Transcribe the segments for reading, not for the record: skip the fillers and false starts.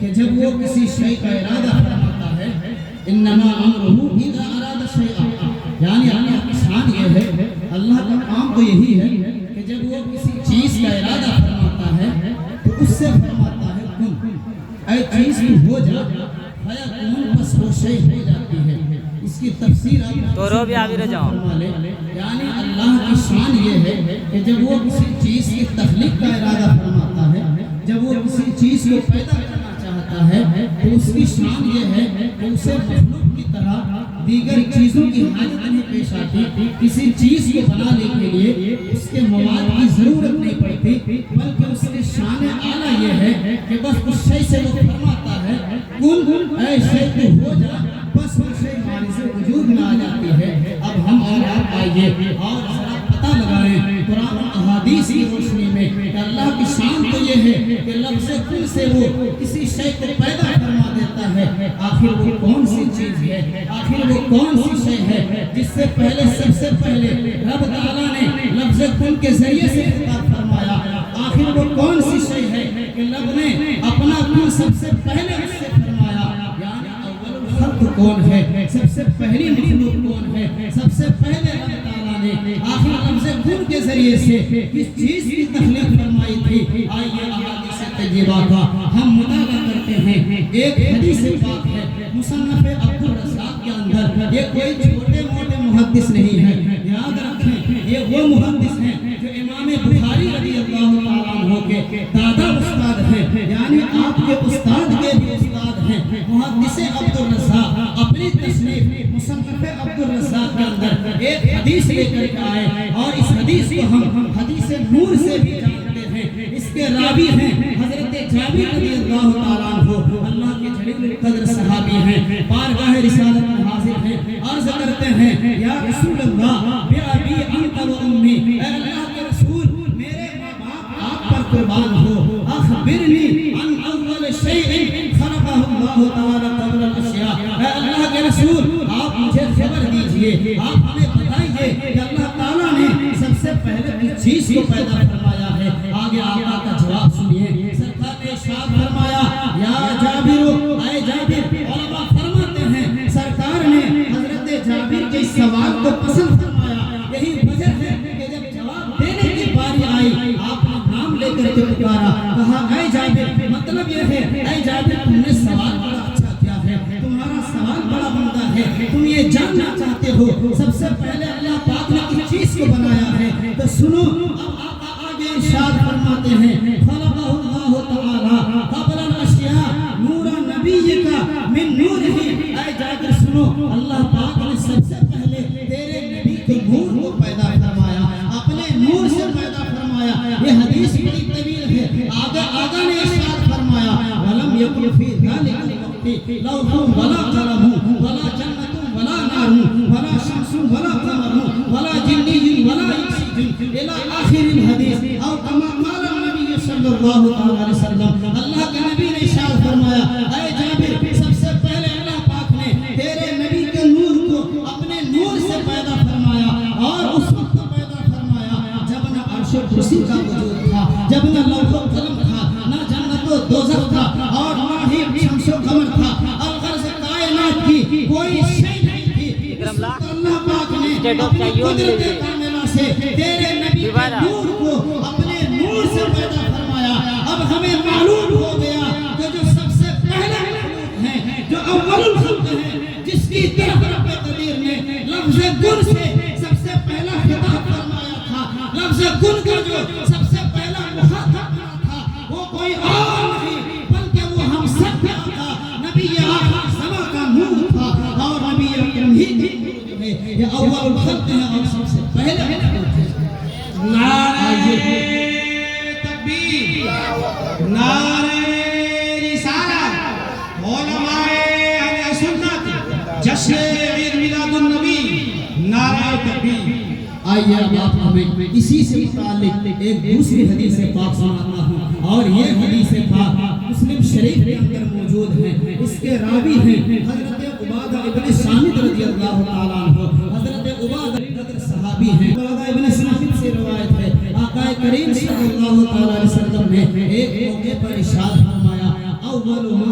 کہ جب وہ کسی شے کا ارادہ فرماتا ہے انما امرہ اذا اراد شیئا، یعنی اللہ کی شان یہ ہے، اللہ کا کام تو یہی ہے کہ جب وہ کسی چیز کا ارادہ فرماتا ہے تو اس سے فرماتا ہے کن، اے چیز کی ہو جا، فیکون، بس وہ شے ہو جاتی ہے۔ اس کی تفسیر آپ تو رو بھی آوی رہ جاؤں، یعنی اللہ کی شان یہ ہے کہ جب وہ کسی چیز کی تخلیق کا ارادہ فرماتا ہے، جب وہ کسی چیز کو پیدا کرنا چاہتا ہے تو اس کی شان یہ ہے کہ اسے مخلوق کی طرح دیگر چیزوں کی حاجت نہیں پیش آتی، کسی چیز کو بنانے کے لیے اس کے مواد کی ضرورت نہیں پڑتی، بلکہ اس کی شان اعلیٰ یہ ہے کہ بس اس شے سے وہ فرماتا ہے کن، اے شے تو ہو جا، بس وہ شے مارز وجود میں آ جاتی ہے۔ اب ہم اور آپ آئیے اور ذرا پتہ لگائیں قرآن و احادیث کی روشنی میں کہ اللہ کی شان تو یہ ہے کہ لفظ کن سے وہ کسی شے کو پیدا فرما دیتا ہے۔ آخر وہ کون سی چیز ہے، آخر وہ کون سی شے ہے جس سے پہلے سب سے پہلے رب تعالیٰ نے لفظ کن کے ذریعے سے خطاب فرمایا؟ آخر وہ کون سی شے ہے کہ رب نے اپنا کن سب سے پہلے اس سے فرمایا؟ یعنی اول خلق کون ہے، سب سے پہلی مخلوق کون ہے، سب سے پہلے رب تعالیٰ نے آخر لفظ کن کے ذریعے سے کس چیز کی تخلیق فرمائی تھی؟ آئیے احادیث طیبہ کا ہم مطالعہ کرتے ہیں۔ ایک حدیث پاک ہے مصنف عبد الرزاق کے اندر، یہ کوئی چھوٹے موٹے محدث نہیں ہے، یاد رکھیں یہ وہ محدث ہیں جو امام بخاری رضی اللہ تعالیٰ عنہ کے دادا استاد ہیں، یعنی آپ کے استاد کے بھی استاد ہیں۔ محدث عبد الرزاق اپنی تصنیف مصنف عبد الرزاق کے اندر ایک حدیث لے کر کے آئے، اور اس حدیث کو ہم حدیث نور سے بھی جانتے ہیں۔ اس کے راوی ہیں حضرت جابر رضی اللہ تعالیٰ عنہ، اللہ کے جلیل القدر صحابی ہیں، بارگاہ رسالت میں حاضر ہیں، عرض کرتے ہیں یا رسول اللہ بِأَبِي أَنْتَ وَأُمِّي، اے اللہ کے رسول میرے ماں باپ آپ پر قربان ہو، اخبرنی عن اول شیء خلقہ اللہ تعالیٰ قبل الاشیاء، اے اللہ کے رسول آپ مجھے خبر دیجئے، آپ ہمیں بتائیے کہ اللہ تعالیٰ نے سب سے پہلے کس چیز کو پیدا فرمایا ہے؟ آگے آقا کا جواب سنیے، سرکار نے ارشاد فرمایا یا جابر، اے جابر، علماء فرماتے ہیں سرکار نے حضرت جابر کے سوال کو پسند فرمایا، یہی وجہ ہے کہ جب جواب دینے کی باری آئی آپ نے نام لے کر کے پکارا، کہا اے جابر، مطلب یہ ہے اے جابر تم نے سوال بڑا اچھا کیا ہے، تمہارا سوال بڑا عمدہ ہے، تم یہ جاننا چاہتے ہو سب سے پہلے اللہ پاک نے کس چیز کو بنایا ہے؟ تو سنو اب آقا آگے ارشاد فرماتے ہیں خلقہ اللہ تعالی قبل الاشیاء نور نبی کا من نورہ، اے جابر سنو اللہ پاک نے سب سے پہلے تیرے نبی کے نور کو پیدا فرمایا، اپنے نور سے پیدا فرمایا۔ یہ حدیث بڑی طویل ہے، آگے نے ارشاد فرمایا ولم یکن فی ذلک الوقت لوح ولا قلم ولا جنۃ ولا نار ولا شمس ولا قمر ولا جنی ولا انس الى آخر الحدیث، اور کما قال النبی صلی اللہ علیہ وسلم، اللہ کے نبی نے ارشاد فرمایا اے جابر سب سے پہلے اللہ پاک نے تیرے نبی کے نور کو اپنے نور سے پیدا فرمایا، اور اس وقت پیدا فرمایا جب نہ عرش و کرسی کا وجود تھا، جب نہ لوح و قلم تھا، نہ جنت و دوزخ تھا، اور نہ ہی شمس و قمر تھا، الغرض کائنات کی کوئی شے نہیں تھی، اللہ پاک نے اپنی قدرت کاملہ سے تیرے نبی کے نور کو اپنے نور سے پیدا فرمایا۔ اب ہمیں معلوم ہو گیا کہ جو سب سے پہلے مخلوق ہیں، جو اول الخلق ہیں، جس کی طرف رب قدیر نے لفظ کن سے سب سے پہلا خطاب فرمایا تھا، لفظ کن کا جو سب سے پہلا مخاطب تھا وہ کوئی اور نہیں بلکہ وہ ہم سب کا آقا نبی آخر زمان کا نور تھا، اور نبی اکرم ہی کی نور ہے، یہ اول الخلق ہے اور سب سے پہلے مخلوق ہے۔ نعرہ تکبیر، نعرہ رسالت، علماء اہل سنت، جشن عید میلاد النبی، نعرہ تکبیر۔ آئیے اب آپ ہمیں اسی سے متعلق ایک دوسری حدیث پاک سناتا ہوں، اور یہ حدیث پاک مسلم شریف کے اندر موجود ہے۔ اس کے راوی ہیں حضرت عبادہ ابن صامت رضی اللہ تعالیٰ عنہ، حضرت عبادہ قدر صحابی ہیں، عبادہ ابن صامت سے روایت ہے آقا کریم صلی اللہ تعالیٰ علیہ وسلم نے ایک موقع پر ارشاد فرمایا اول ما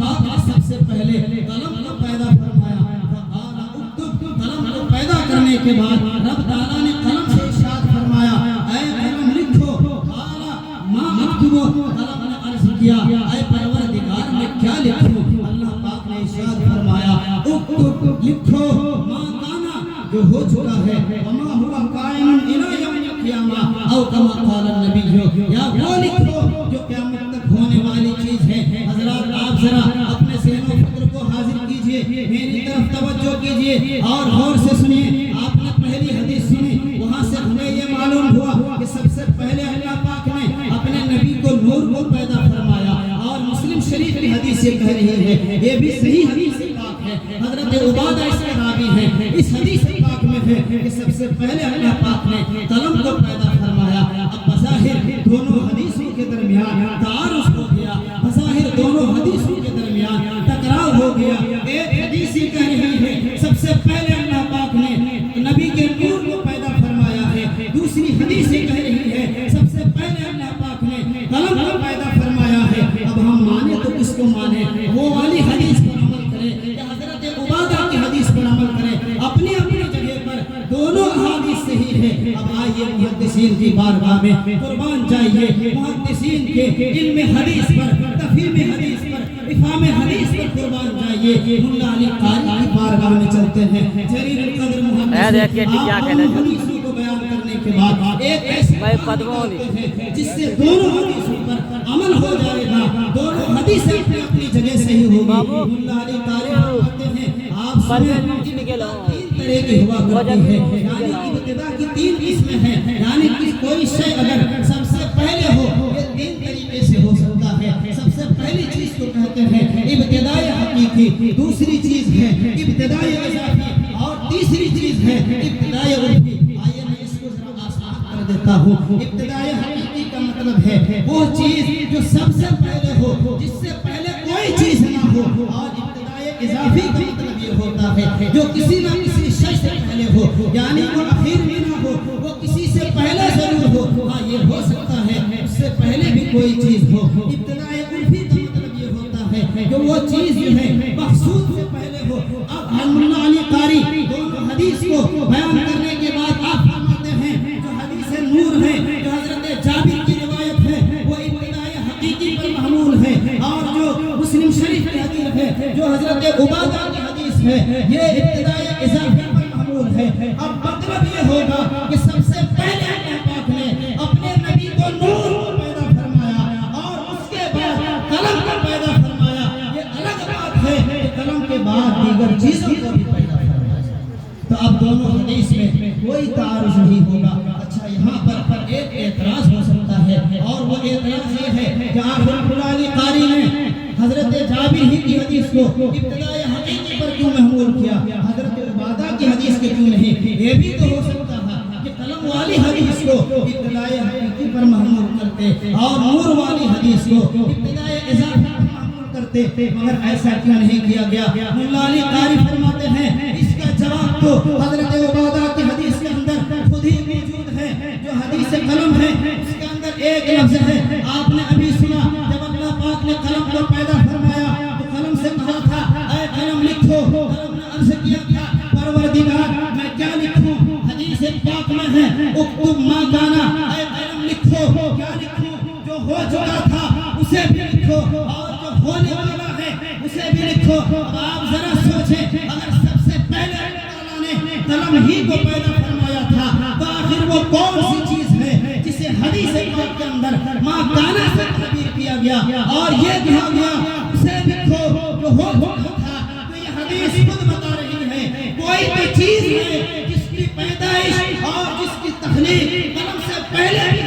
پاک نے سب سے پہلے قلم کو پیدا فرمایا. فقال اکتب، قلم کو پیدا کرنے کے بعد رب تعالیٰ نے قلم سے ارشاد فرمایا اے قلم لکھو. قال ما اکتب، قلم نے عرض کیا اے پروردگار میں کیا لکھوں؟ اللہ پاک نے ارشاد فرمایا اکتب، لکھو ما کانا، جو ہو چکا ہے، وما ہوا قائم الی یوم القیامہ او کما قال النبی، یا وہ لکھو جو قیامت تک ہونے والی چیز ہے. حضرات آپ ذرا اپنے ذہن و فکر کو حاضر کیجئے، میری طرف توجہ کیجئے اور غور سے سنیے. آپ نے پہلی حدیث سنی، وہاں سے ہمیں یہ معلوم ہوا کہ سب سے پہلے اللہ پاک نے اپنے نبی کو نور کو پیدا فرمایا. اور مسلم شریف کی حدیث یہ کہہ رہی ہے، یہ بھی صحیح حدیث پاک ہے، حضرت عبادہ اس کے راوی ہیں. اس حدیث پاک میں ہے کہ سب سے پہلے اللہ پاک نے قلم کو پیدا فرمایا. اب بظاہر دونوں حدیثوں کے درمیان تعارض ہو گیا، بظاہر دونوں حدیثوں کے درمیان ٹکراؤ ہو گیا. ایک حدیث یہ کہہ رہی ہے سب سے پہلے اللہ پاک نے نبی کے نور کو پیدا فرمایا ہے، دوسری حدیث یہ کہہ رہی ہے سب سے پہلے اللہ پاک نے قلم کو پیدا فرمایا ہے. اب ہم مانے تو کس کو مانے؟ وہ والی حدیث پر عمل کریں یا حضرت عبادہ کی حدیث پر عمل کریں؟ اپنی اپنی جگہ پر دونوں احادیث صحیح ہے. اب آئیے محدثین کی بارگاہ میں قربان جائیے، محدثین کے علم حدیث پر، تفہیم حدیث پر، افہام حدیث پر قربان جائیے. ملا علی قاری کی بارگاہ میں چلتے ہیں. جریر القدر محدث حدیثوں کو بیان کرنے کے بعد ایک ایسی بات کرتے ہیں جس سے دونوں حدیثوں پر عمل ہو جائے گا، دونوں حدیثیں اپنی اپنی جگہ صحیح ہوگی. ملا علی قاری فرماتے ہیں آپ سنیں تین طرح کی ہوا کرتی ہے، یعنی ابتدا کی تین قسمیں ہیں. یعنی کہ کوئی شے اگر سب سے پہلے ہو یہ تین طریقے سے ہو سکتا ہے. سب سے پہلی چیز کو کہتے ہیں ابتدائی حقیقی، دوسری چیز ہے ابتدائی اضافی اور تیسری چیز ہے ابتدائی عرفی. آئیے میں اس کو ذرا آسان کر دیتا ہوں. ابتدائی حقیقی کا مطلب ہے وہ چیز جو سب سے پہلے ہو، جس سے پہلے کوئی چیز نہ ہو. اور ابتدائی اضافی کا مطلب یہ ہوتا ہے جو کسی نہ کسی شے سے پہلے ہو، یعنی وہ اخیر میں نہ ہو، وہ کسی سے پہلے ضرور ہو. ہاں یہ ہو سکتا ہے اس سے پہلے بھی کوئی چیز ہو. ابتدائی عرفی کا مطلب یہ ہوتا ہے کہ وہ چیز جو ہے مقصود سے پہلے ہو. اب ملا علی قاری دونوں حدیث کو بیان کرنے کے بعد آپ فرماتے ہیں جو حدیث نور ہے، جو حضرت جابر کی روایت ہے، وہ ابتدائی حقیقی پر محمول ہے. اور جو مسلم شریف کی حدیث ہے، جو حضرت عبادہ کی حدیث ہے، یہ ابتدائی اضافی پر محمول ہے. اب مطلب یہ ہوگا کہ سب سے پہلے اللہ پاک نے اپنے نبی کو نور کو پیدا فرمایا اور اس کے بعد قلم کو پیدا فرمایا. یہ الگ بات ہے کہ قلم کے بعد دیگر چیزوں کو بھی پیدا فرمایا. تو اب دونوں حدیث میں کوئی تعارض نہیں ہوگا. اچھا یہاں پر ایک اعتراض ہو سکتا ہے اور وہ اعتراض یہ ہے کہ آخر ملا علی قاری نے حضرت جابر ہی کی حدیث کو ابتدائی حقیقی پر کیوں محمول کیا، حضرت عبادہ کی حدیث کے کیوں نہیں؟ یہ بھی تو ہو سکتا ہے کہ قلم والی حدیث کو ابتدائی حقیقی پر محمول کرتے اور نور والی حدیث کو ابتدائی اضافی پر محمول کرتے، مگر ایسا کیوں نہیں کیا گیا؟ ملا علی قاری فرماتے ہیں اس کا جواب تو حضرت عبادہ کی حدیث کے اندر خود ہی موجود ہے. جو حدیث قلم ہے اس کے اندر ایک لفظ ہے، آپ نے ابھی سنا جب اللہ پاک نے قلم کو پیدا فرمایا تو قلم سے کہا تھا اے قلم لکھو. قلم نے عرض کیا تھا پروردگار میں کیا لکھوں؟ حدیث پاک میں ہے اکتب ما کانا، اے قلم لکھو کیا لکھوں؟ جو ہو چکا تھا اسے بھی لکھو اور جو ہونے والا ہے اسے بھی لکھو. اب آپ ذرا سوچیں اگر سب سے پہلے اللہ نے قلم ہی کو پیدا فرمایا تھا تو آخر وہ کون سی چیز ہے جسے حدیث پاک کے اندر ما کانا سے تعبیر کیا گیا اور یہ کہا گیا اسے لکھو جو ہو چکا تھا؟ تو یہ حدیث خود بتا رہی ہے کوئی بھی چیز ہے جس کی پیدائش اور جس کی تخلیق قلم سے پہلے